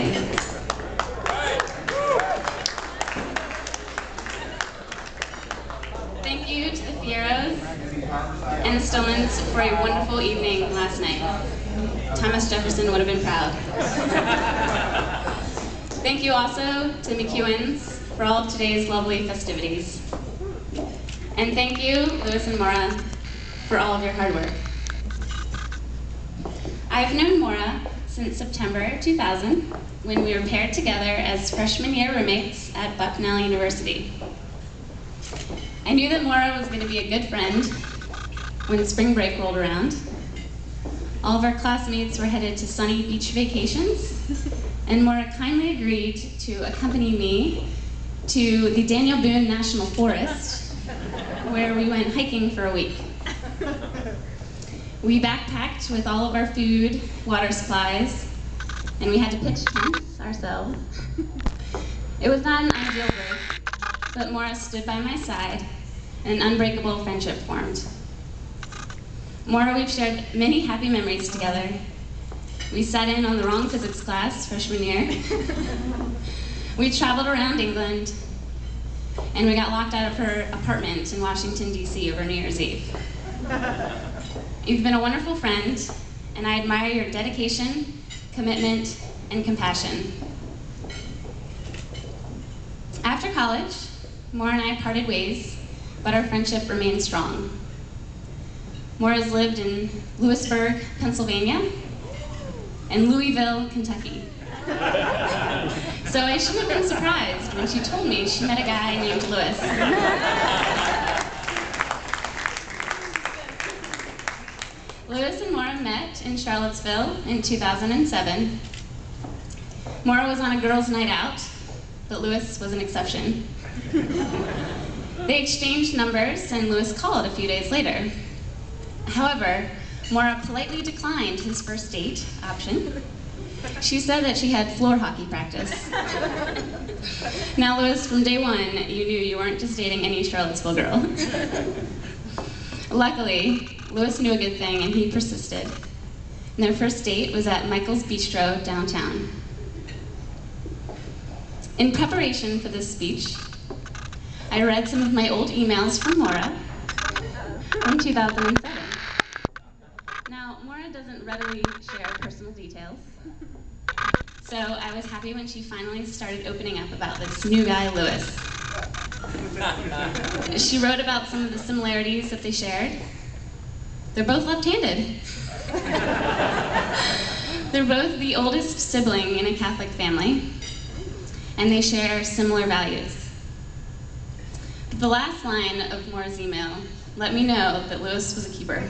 birthday. Thank you to the Fieros and the Stillmans for a wonderful evening last night. Thomas Jefferson would have been proud. Thank you also to the McEwens for all of today's lovely festivities. And thank you, Louis and Maura, for all of your hard work. I've known Maura since September 2000, when we were paired together as freshman year roommates at Bucknell University. I knew that Maura was going to be a good friend when spring break rolled around. All of our classmates were headed to sunny beach vacations, and Maura kindly agreed to accompany me to the Daniel Boone National Forest, where we went hiking for a week. We backpacked with all of our food, water supplies, and we had to pitch tents ourselves. It was not an ideal break, but Maura stood by my side, and an unbreakable friendship formed. Maura, we've shared many happy memories together. We sat in on the wrong physics class freshman year. We traveled around England, and we got locked out of her apartment in Washington, D.C. over New Year's Eve. You've been a wonderful friend, and I admire your dedication, commitment, and compassion. After college, Maura and I parted ways, but our friendship remains strong. Maura's lived in Lewisburg, Pennsylvania, and Louisville, Kentucky. So I shouldn't have been surprised when she told me she met a guy named Louis. Louis and Maura met in Charlottesville in 2007. Maura was on a girls' night out, but Louis was an exception. They exchanged numbers, and Louis called a few days later. However, Maura politely declined his first date option. She said that she had floor hockey practice. Now, Louis, from day one, you knew you weren't just dating any Charlottesville girl. Luckily, Louis knew a good thing, and he persisted. And their first date was at Michael's Bistro downtown. In preparation for this speech, I read some of my old emails from Maura from 2007. Now, Maura doesn't readily share personal details, so I was happy when she finally started opening up about this new guy, Louis. She wrote about some of the similarities that they shared. They're both left-handed. They're both the oldest sibling in a Catholic family, and they share similar values. The last line of Maura's email let me know that Louis was a keeper.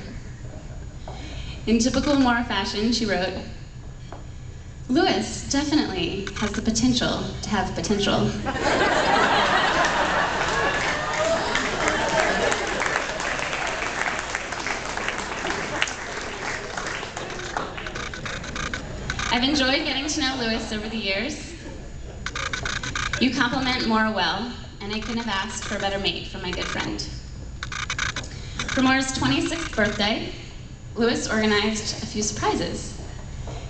In typical Maura fashion, she wrote, "Louis definitely has the potential to have potential." I've enjoyed getting to know Louis over the years. You compliment Maura well, and I couldn't have asked for a better mate for my good friend. For Maura's 26th birthday, Louis organized a few surprises.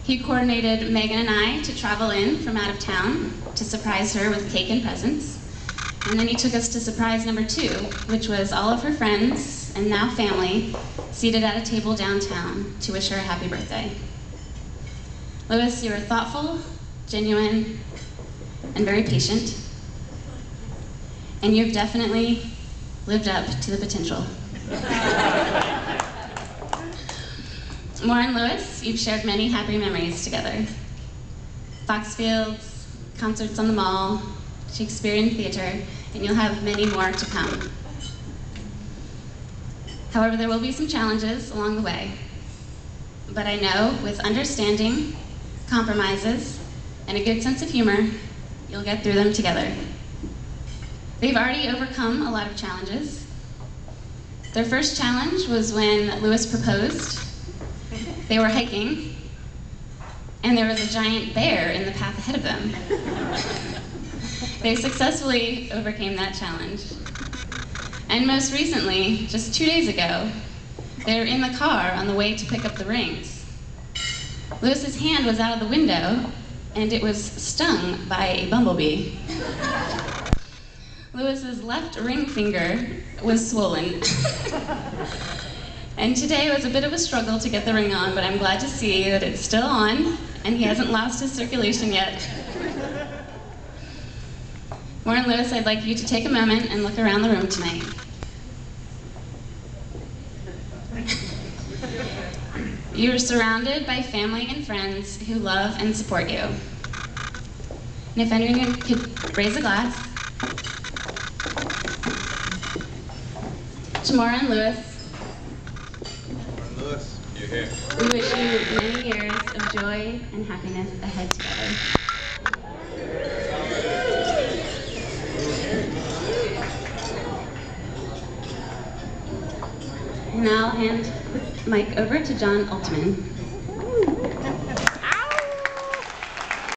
He coordinated Megan and I to travel in from out of town to surprise her with cake and presents. And then he took us to surprise number 2, which was all of her friends, and now family, seated at a table downtown to wish her a happy birthday. Louis, you are thoughtful, genuine, and very patient. And you've definitely lived up to the potential. Maura and Louis, you've shared many happy memories together. Foxfields, concerts on the mall, Shakespearean theater, and you'll have many more to come. However, there will be some challenges along the way. But I know with understanding, compromises, and a good sense of humor, you'll get through them together. They've already overcome a lot of challenges. Their first challenge was when Louis proposed. They were hiking, and there was a giant bear in the path ahead of them. They successfully overcame that challenge. And most recently, just 2 days ago, they were in the car on the way to pick up the rings. Louis's hand was out of the window, and it was stung by a bumblebee. Louis's left ring finger was swollen. And today was a bit of a struggle to get the ring on, but I'm glad to see that it's still on, and he hasn't lost his circulation yet. Maura and Louis, I'd like you to take a moment and look around the room tonight. You are surrounded by family and friends who love and support you. And if anyone could raise a glass. To Maura and Louis. You're here. We wish you many years of joy and happiness ahead together. And now I'll hand the mic over to John Altman.